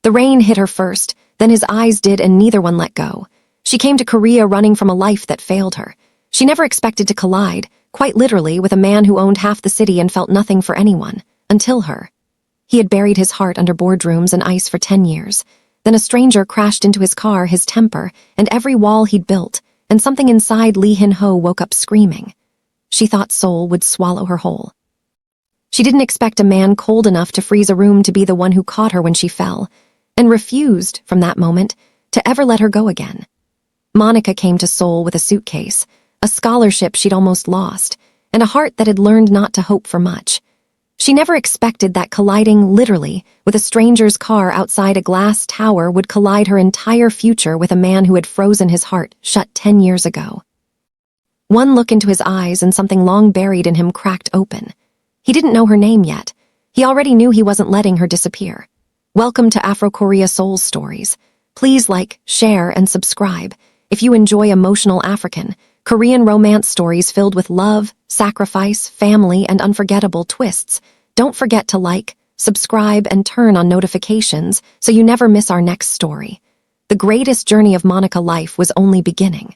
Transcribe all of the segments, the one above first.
The rain hit her first, then his eyes did, and neither one let go. She came to Korea running from a life that failed her. She never expected to collide, quite literally, with a man who owned half the city and felt nothing for anyone, until her. He had buried his heart under boardrooms and ice for 10 years. Then a stranger crashed into his car, his temper, and every wall he'd built, and something inside Lee Hin-ho woke up screaming. She thought Seoul would swallow her whole. She didn't expect a man cold enough to freeze a room to be the one who caught her when she fell, and refused, from that moment, to ever let her go again. Monica came to Seoul with a suitcase, a scholarship she'd almost lost, and a heart that had learned not to hope for much. She never expected that colliding, literally, with a stranger's car outside a glass tower would collide her entire future with a man who had frozen his heart shut 10 years ago. One look into his eyes and something long buried in him cracked open. He didn't know her name yet. He already knew he wasn't letting her disappear. Welcome to Afrokorea Seoul Stories. Please like, share, and subscribe if you enjoy emotional African, Korean romance stories filled with love, sacrifice, family, and unforgettable twists. Don't forget to like, subscribe, and turn on notifications so you never miss our next story. The greatest journey of Monica's life was only beginning.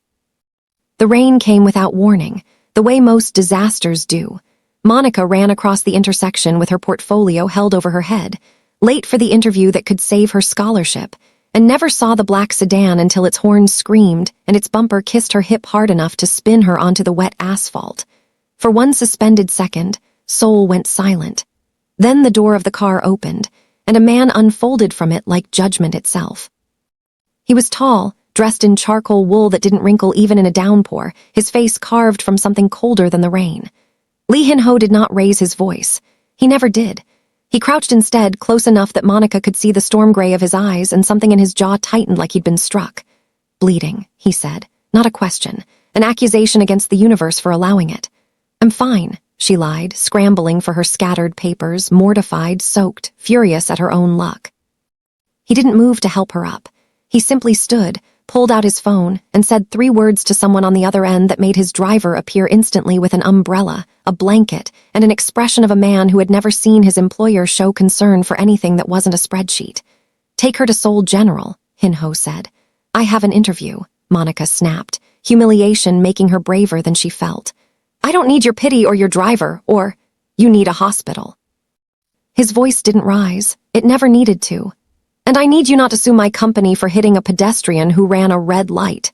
The rain came without warning, the way most disasters do. Monica ran across the intersection with her portfolio held over her head, late for the interview that could save her scholarship, and never saw the black sedan until its horn screamed and its bumper kissed her hip hard enough to spin her onto the wet asphalt. For one suspended second, Seoul went silent. Then the door of the car opened, and a man unfolded from it like judgment itself. He was tall, dressed in charcoal wool that didn't wrinkle even in a downpour, his face carved from something colder than the rain. Lee Hin-ho did not raise his voice. He never did. He crouched instead, close enough that Monica could see the storm gray of his eyes, and something in his jaw tightened like he'd been struck. "Bleeding," he said. Not a question, an accusation against the universe for allowing it. "I'm fine," she lied, scrambling for her scattered papers, mortified, soaked, furious at her own luck. He didn't move to help her up. He simply stood, pulled out his phone, and said 3 words to someone on the other end that made his driver appear instantly with an umbrella, a blanket, and an expression of a man who had never seen his employer show concern for anything that wasn't a spreadsheet. "Take her to Seoul General," Hin-ho said. "I have an interview," Monica snapped, humiliation making her braver than she felt. "I don't need your pity or your driver, or you need a hospital." His voice didn't rise. It never needed to. "And I need you not to sue my company for hitting a pedestrian who ran a red light."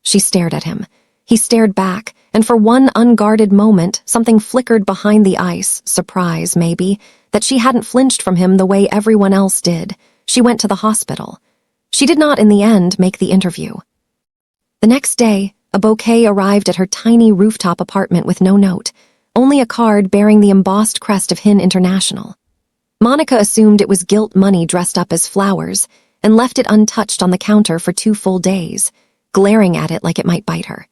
She stared at him. He stared back, and for one unguarded moment, something flickered behind the ice, surprise, maybe, that she hadn't flinched from him the way everyone else did. She went to the hospital. She did not, in the end, make the interview. The next day, a bouquet arrived at her tiny rooftop apartment with no note, only a card bearing the embossed crest of Hin International. Monica assumed it was gilt money dressed up as flowers and left it untouched on the counter for 2 full days, glaring at it like it might bite her.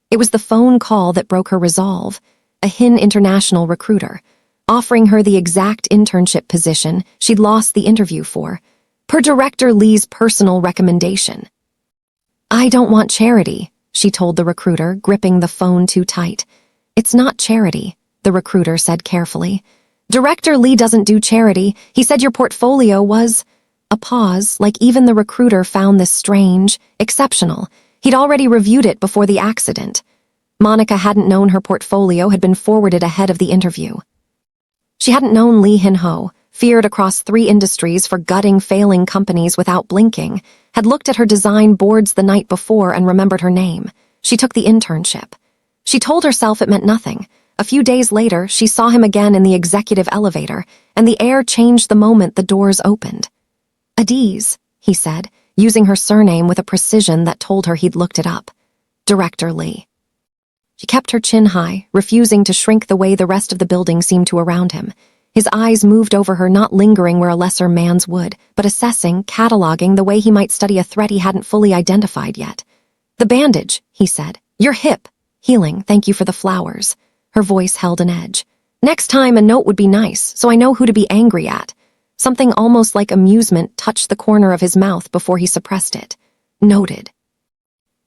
It was the phone call that broke her resolve, a Hin International recruiter, offering her the exact internship position she'd lost the interview for, per Director Lee's personal recommendation. "I don't want charity," she told the recruiter, gripping the phone too tight. "It's not charity," the recruiter said carefully. "Director Lee doesn't do charity. He said your portfolio was—" A pause, like even the recruiter found this strange, exceptional. He'd already reviewed it before the accident. Monica hadn't known her portfolio had been forwarded ahead of the interview. She hadn't known Lee Hin-ho, feared across 3 industries for gutting failing companies without blinking, had looked at her design boards the night before and remembered her name. She took the internship. She told herself it meant nothing. A few days later, she saw him again in the executive elevator, and the air changed the moment the doors opened. "Adiz," he said, using her surname with a precision that told her he'd looked it up. "Director Lee." She kept her chin high, refusing to shrink the way the rest of the building seemed to around him. His eyes moved over her, not lingering where a lesser man's would, but assessing, cataloging the way he might study a threat he hadn't fully identified yet. "The bandage," he said. "Your hip. Healing, thank you for the flowers." Her voice held an edge. "Next time a note would be nice, so I know who to be angry at." Something almost like amusement touched the corner of his mouth before he suppressed it. "Noted."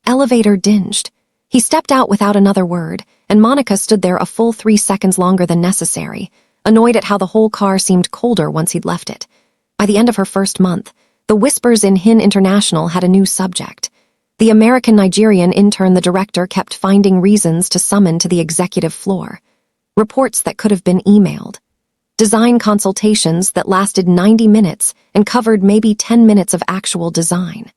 Elevator dinged. He stepped out without another word, and Monica stood there a full 3 seconds longer than necessary, annoyed at how the whole car seemed colder once he'd left it. By the end of her first month, The whispers in Hin International had a new subject. The American-Nigerian intern the director kept finding reasons to summon to the executive floor. Reports that could have been emailed. Design consultations that lasted 90 minutes and covered maybe 10 minutes of actual design.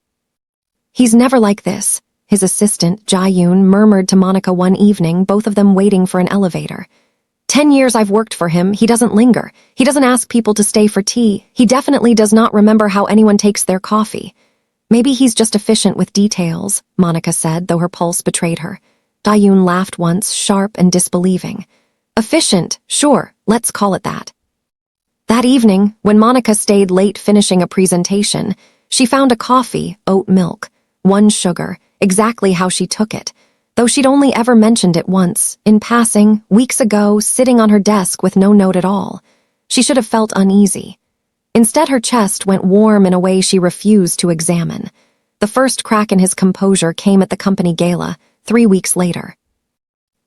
"He's never like this," his assistant, Jae-yoon, murmured to Monica one evening, both of them waiting for an elevator. 10 years I've worked for him, he doesn't linger. He doesn't ask people to stay for tea. He definitely does not remember how anyone takes their coffee. Maybe he's just efficient with details, Monica said, though her pulse betrayed her. Jae-yoon laughed once, sharp and disbelieving. Efficient, sure, let's call it that. That evening, when Monica stayed late finishing a presentation, she found a coffee, oat milk, 1 sugar, exactly how she took it, though she'd only ever mentioned it once, in passing, weeks ago, sitting on her desk with no note at all. She should have felt uneasy. Instead, her chest went warm in a way she refused to examine. The first crack in his composure came at the company gala, 3 weeks later.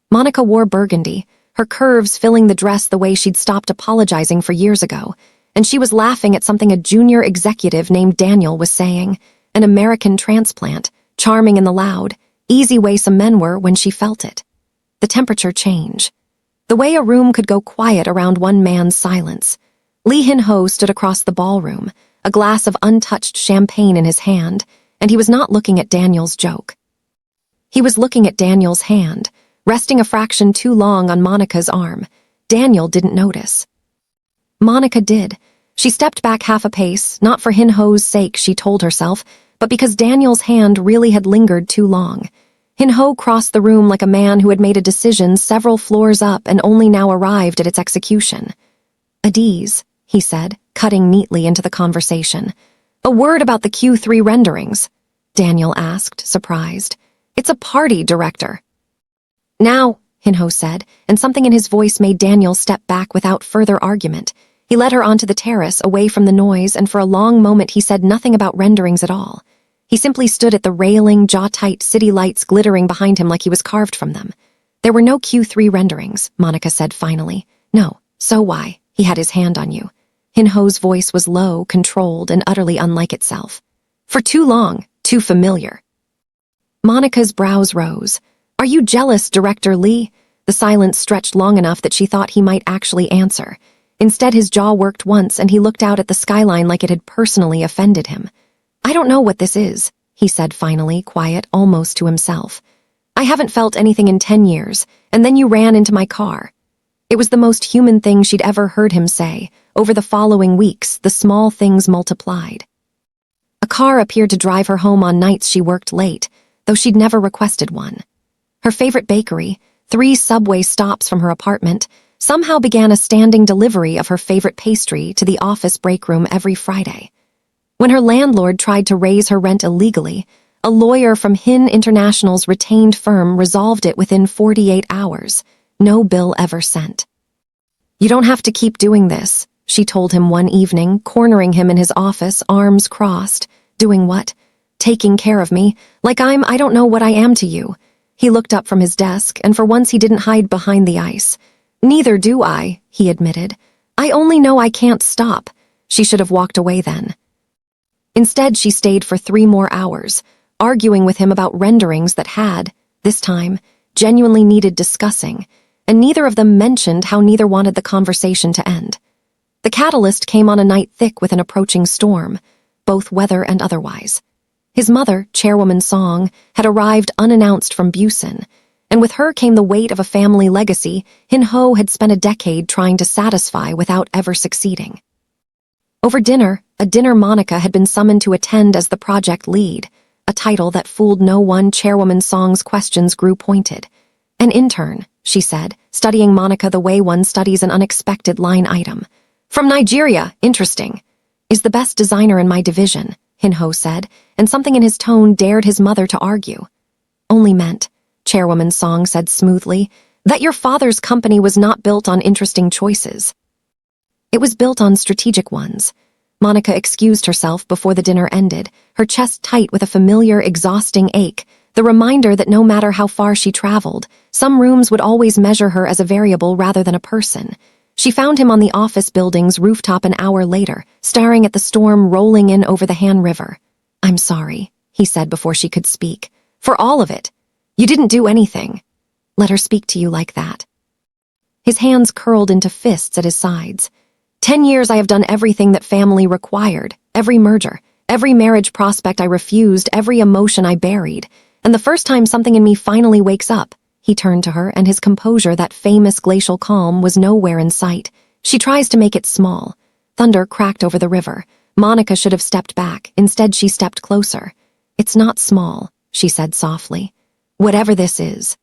Monica wore burgundy, her curves filling the dress the way she'd stopped apologizing for years ago, and she was laughing at something a junior executive named Daniel was saying, an American transplant, charming in the loud, easy way some men were when she felt it. The temperature change. The way a room could go quiet around one man's silence. Lee Hin-ho stood across the ballroom, a glass of untouched champagne in his hand, and he was not looking at Daniel's joke. He was looking at Daniel's hand, resting a fraction too long on Monica's arm. Daniel didn't notice. Monica did. She stepped back half a pace, not for Hin-ho's sake, she told herself, but because Daniel's hand really had lingered too long. Hin-ho crossed the room like a man who had made a decision several floors up and only now arrived at its execution. "Adiz," he said, cutting neatly into the conversation. "A word about the Q3 renderings," Daniel asked, surprised. "It's a party, director." "Now," Hin-ho said, and something in his voice made Daniel step back without further argument. He led her onto the terrace, away from the noise, and for a long moment he said nothing about renderings at all. He simply stood at the railing, jaw-tight, city lights glittering behind him like he was carved from them. "There were no Q3 renderings," Monica said finally. "No, so why? He had his hand on you." Hin-ho's voice was low, controlled, and utterly unlike itself. "For too long, too familiar." Monica's brows rose. "Are you jealous, Director Lee?" The silence stretched long enough that she thought he might actually answer. Instead, his jaw worked once and he looked out at the skyline like it had personally offended him. "I don't know what this is," he said finally, quiet, almost to himself. "I haven't felt anything in 10 years, and then you ran into my car." It was the most human thing she'd ever heard him say. Over the following weeks, the small things multiplied. A car appeared to drive her home on nights she worked late, though she'd never requested one. Her favorite bakery, 3 subway stops from her apartment, somehow began a standing delivery of her favorite pastry to the office break room every Friday. When her landlord tried to raise her rent illegally, a lawyer from Hin International's retained firm resolved it within 48 hours. No bill ever sent. "You don't have to keep doing this," she told him one evening, cornering him in his office, arms crossed. "Doing what? Taking care of me, like I don't know what I am to you." He looked up from his desk, and for once he didn't hide behind the ice. "Neither do I," he admitted. "I only know I can't stop." She should have walked away then. Instead, she stayed for 3 more hours, arguing with him about renderings that had, this time, genuinely needed discussing, and neither of them mentioned how neither wanted the conversation to end. The catalyst came on a night thick with an approaching storm, both weather and otherwise. His mother, Chairwoman Song, had arrived unannounced from Busan, and with her came the weight of a family legacy Hin-ho had spent a decade trying to satisfy without ever succeeding. Over dinner, a dinner Monica had been summoned to attend as the project lead, a title that fooled no one. Chairwoman Song's questions grew pointed. "An intern," she said, studying Monica the way one studies an unexpected line item. "From Nigeria, interesting. Is the best designer in my division," Hin-ho said, and something in his tone dared his mother to argue. "Only meant," Chairwoman Song said smoothly, "that your father's company was not built on interesting choices. It was built on strategic ones." Monica excused herself before the dinner ended, her chest tight with a familiar, exhausting ache, the reminder that no matter how far she traveled, some rooms would always measure her as a variable rather than a person. She found him on the office building's rooftop an hour later, staring at the storm rolling in over the Han River. "I'm sorry," he said before she could speak. "For all of it. You didn't do anything. Let her speak to you like that." His hands curled into fists at his sides. 10 years I have done everything that family required, every merger, every marriage prospect I refused, every emotion I buried. And the first time something in me finally wakes up, he turned to her, and his composure, that famous glacial calm, was nowhere in sight. She tries to make it small. Thunder cracked over the river. Monica should have stepped back. Instead, she stepped closer. "It's not small," she said softly. "Whatever this is."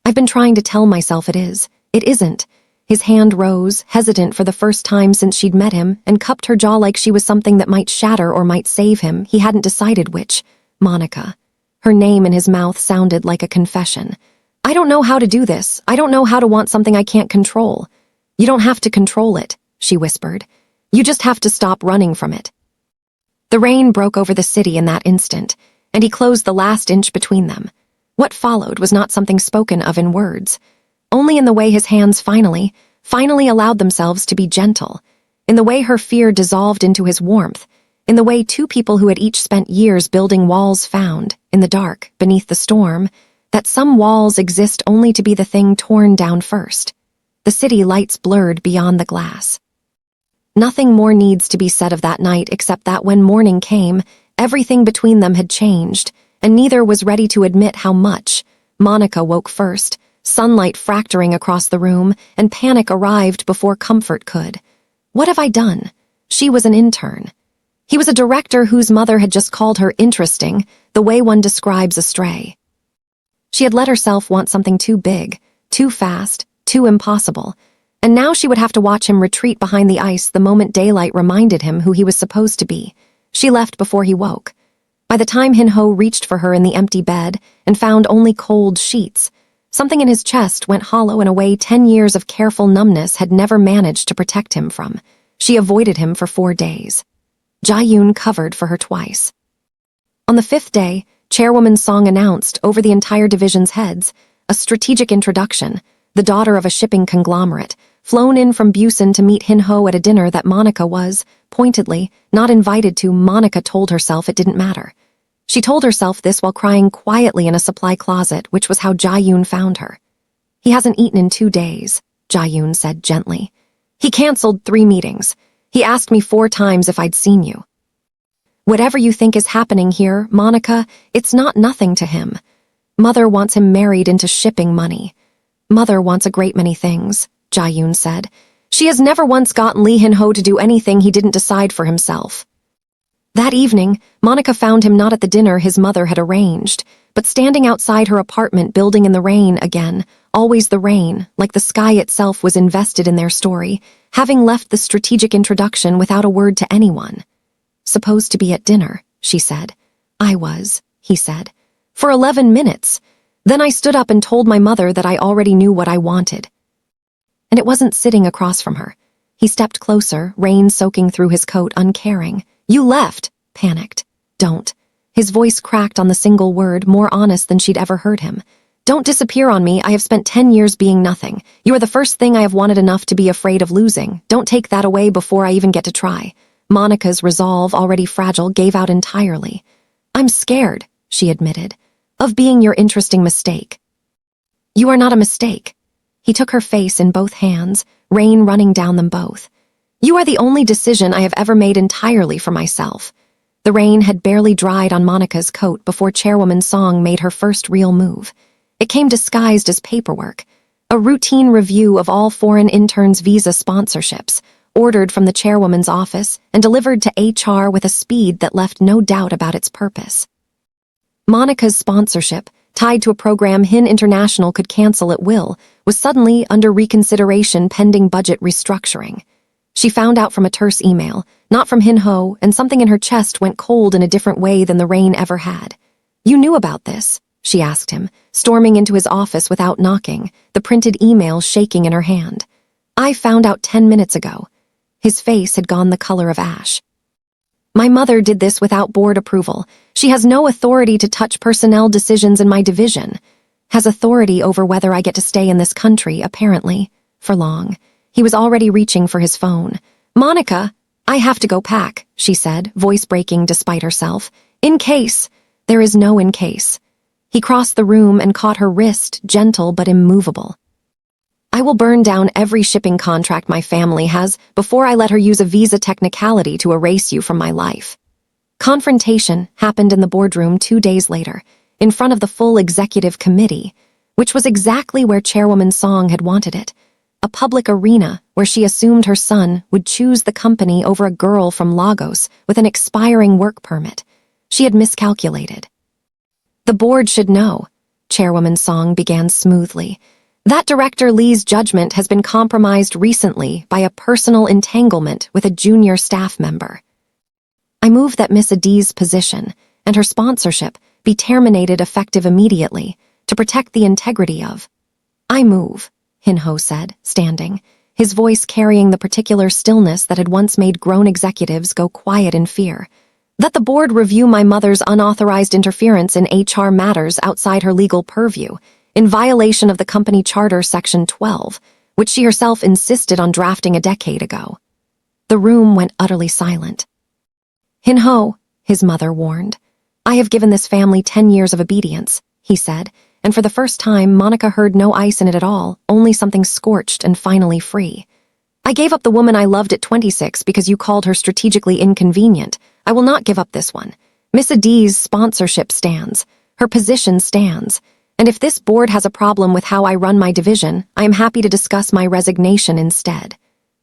"I've been trying to tell myself it is. It isn't." His hand rose, hesitant for the first time since she'd met him, and cupped her jaw like she was something that might shatter or might save him. He hadn't decided which. Monica. Her name in his mouth sounded like a confession. "I don't know how to do this. I don't know how to want something I can't control." "You don't have to control it," she whispered. "You just have to stop running from it." The rain broke over the city in that instant, and he closed the last inch between them. What followed was not something spoken of in words, only in the way his hands finally allowed themselves to be gentle, in the way her fear dissolved into his warmth, in the way two people who had each spent years building walls found, in the dark, beneath the storm, that some walls exist only to be the thing torn down first. The city lights blurred beyond the glass. Nothing more needs to be said of that night except that when morning came, everything between them had changed, and neither was ready to admit how much. Monica woke first, sunlight fracturing across the room, and panic arrived before comfort could. What have I done? She was an intern. He was a director whose mother had just called her interesting, the way one describes a stray. She had let herself want something too big, too fast, too impossible, and now she would have to watch him retreat behind the ice the moment daylight reminded him who he was supposed to be. She left before he woke. By the time Hin-ho reached for her in the empty bed and found only cold sheets, something in his chest went hollow in a way 10 years of careful numbness had never managed to protect him from. She avoided him for 4 days. Jae-yoon covered for her twice. On the 5th day, Chairwoman Song announced, over the entire division's heads, a strategic introduction, the daughter of a shipping conglomerate, flown in from Busan to meet Hin-ho at a dinner that Monica was, pointedly, not invited to. Monica told herself it didn't matter. She told herself this while crying quietly in a supply closet, which was how Jae-yoon found her. "He hasn't eaten in 2 days, Jae-yoon said gently. "He canceled 3 meetings. He asked me 4 times if I'd seen you." "Whatever you think is happening here, Monica, it's not nothing to him. Mother wants him married into shipping money. Mother wants a great many things," Jae-yoon said. "She has never once gotten Lee Hin-ho to do anything he didn't decide for himself." That evening, Monica found him not at the dinner his mother had arranged, but standing outside her apartment building in the rain again, always the rain, like the sky itself was invested in their story, having left the strategic introduction without a word to anyone. "Supposed to be at dinner," she said. "I was," he said. "For 11 minutes. Then I stood up and told my mother that I already knew what I wanted." And it wasn't sitting across from her. He stepped closer, rain soaking through his coat, uncaring. "You left," panicked. "Don't." His voice cracked on the single word, more honest than she'd ever heard him. "Don't disappear on me. I have spent 10 years being nothing. You are the first thing I have wanted enough to be afraid of losing. Don't take that away before I even get to try." Monica's resolve, already fragile, gave out entirely. "I'm scared," she admitted, "of being your interesting mistake." "You are not a mistake." He took her face in both hands, rain running down them both. "You are the only decision I have ever made entirely for myself." The rain had barely dried on Monica's coat before Chairwoman Song made her first real move. It came disguised as paperwork, a routine review of all foreign interns' visa sponsorships, ordered from the chairwoman's office and delivered to HR with a speed that left no doubt about its purpose. Monica's sponsorship, tied to a program Hin International could cancel at will, was suddenly under reconsideration pending budget restructuring. She found out from a terse email, not from Hin-ho, and something in her chest went cold in a different way than the rain ever had. "You knew about this?" she asked him, storming into his office without knocking, the printed email shaking in her hand. "I found out 10 minutes ago." His face had gone the color of ash. "My mother did this without board approval. She has no authority to touch personnel decisions in my division. Has authority over whether I get to stay in this country, apparently, for long." He was already reaching for his phone. "Monica, I have to go pack," she said, voice breaking despite herself. "In case." "There is no in case." He crossed the room and caught her wrist, gentle but immovable. "I will burn down every shipping contract my family has before I let her use a visa technicality to erase you from my life." Confrontation happened in the boardroom 2 days later, in front of the full executive committee, which was exactly where Chairwoman Song had wanted it. A public arena where she assumed her son would choose the company over a girl from Lagos with an expiring work permit. She had miscalculated. "The board should know," Chairwoman Song began smoothly, "that Director Lee's judgment has been compromised recently by a personal entanglement with a junior staff member. I move that Miss Adi's position and her sponsorship be terminated effective immediately to protect the integrity of—" "I move," Hin-ho said, standing, his voice carrying the particular stillness that had once made grown executives go quiet in fear, "that the board review my mother's unauthorized interference in HR matters outside her legal purview, in violation of the company charter section 12, which she herself insisted on drafting a decade ago." The room went utterly silent. "Hin-ho," his mother warned. "I have given this family 10 years of obedience," he said, and for the first time Monica heard no ice in it at all, only something scorched and finally free. "I gave up the woman I loved at 26 because you called her strategically inconvenient. I will not give up this one. Miss Adi's sponsorship stands. Her position stands. And if this board has a problem with how I run my division, I am happy to discuss my resignation instead."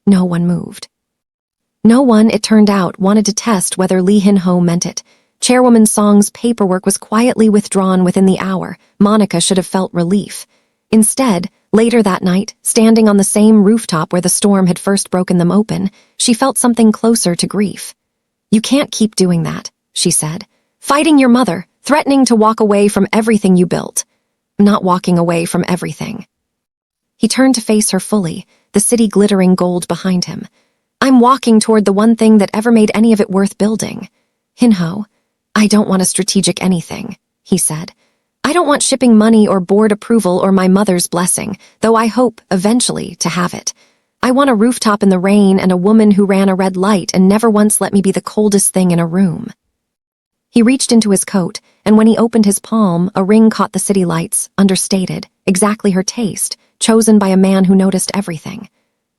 No one moved. No one, it turned out, wanted to test whether Lee Hin-ho meant it. Chairwoman Song's paperwork was quietly withdrawn within the hour. Monica should have felt relief. Instead, later that night, standing on the same rooftop where the storm had first broken them open, she felt something closer to grief. "You can't keep doing that," she said. "Fighting your mother, threatening to walk away from everything you built." "Not walking away from everything." He turned to face her fully, the city glittering gold behind him. "I'm walking toward the one thing that ever made any of it worth building." "Hin-ho, I don't want a strategic anything," he said. "I don't want shipping money or board approval or my mother's blessing, though I hope, eventually, to have it. I want a rooftop in the rain and a woman who ran a red light and never once let me be the coldest thing in a room." He reached into his coat, and when he opened his palm, a ring caught the city lights, understated, exactly her taste, chosen by a man who noticed everything.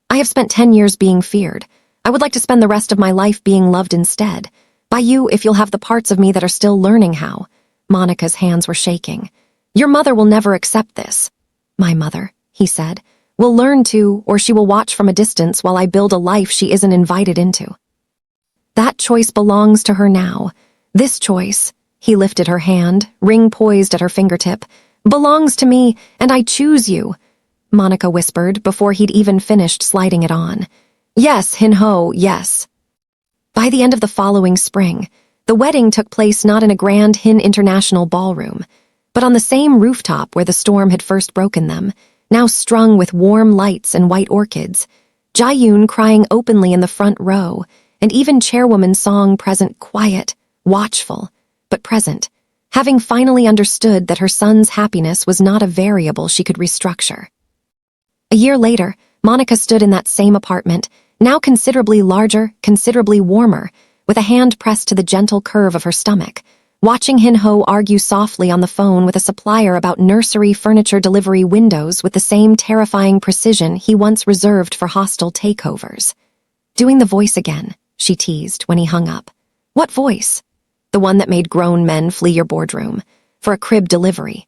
"I have spent 10 years being feared. I would like to spend the rest of my life being loved instead. By you, if you'll have the parts of me that are still learning how." Monica's hands were shaking. "Your mother will never accept this." "My mother," he said, "will learn to, or she will watch from a distance while I build a life she isn't invited into. That choice belongs to her now. This choice," he lifted her hand, ring poised at her fingertip, "belongs to me, and I choose you," Monica whispered before he'd even finished sliding it on. "Yes, Hin-ho, yes." By the end of the following spring, the wedding took place not in a grand Hin International ballroom, but on the same rooftop where the storm had first broken them, now strung with warm lights and white orchids, Jae-yoon crying openly in the front row, and even Chairwoman Song present, quiet, watchful, but present, having finally understood that her son's happiness was not a variable she could restructure. A year later, Monica stood in that same apartment, now considerably larger, considerably warmer, with a hand pressed to the gentle curve of her stomach, watching Hin-ho argue softly on the phone with a supplier about nursery furniture delivery windows with the same terrifying precision he once reserved for hostile takeovers. "Doing the voice again," she teased when he hung up. "What voice?" "The one that made grown men flee your boardroom, for a crib delivery."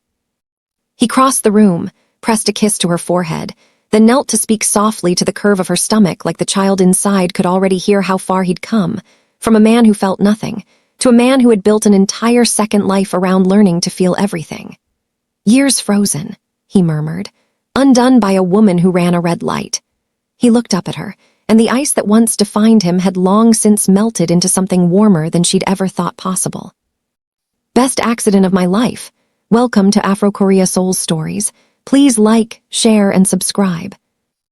He crossed the room, pressed a kiss to her forehead, then knelt to speak softly to the curve of her stomach like the child inside could already hear how far he'd come, from a man who felt nothing, to a man who had built an entire second life around learning to feel everything. "Years frozen," he murmured, "undone by a woman who ran a red light." He looked up at her, and the ice that once defined him had long since melted into something warmer than she'd ever thought possible. Best accident of my life. Welcome to Afrokorea Seoul Stories. Please like, share, and subscribe.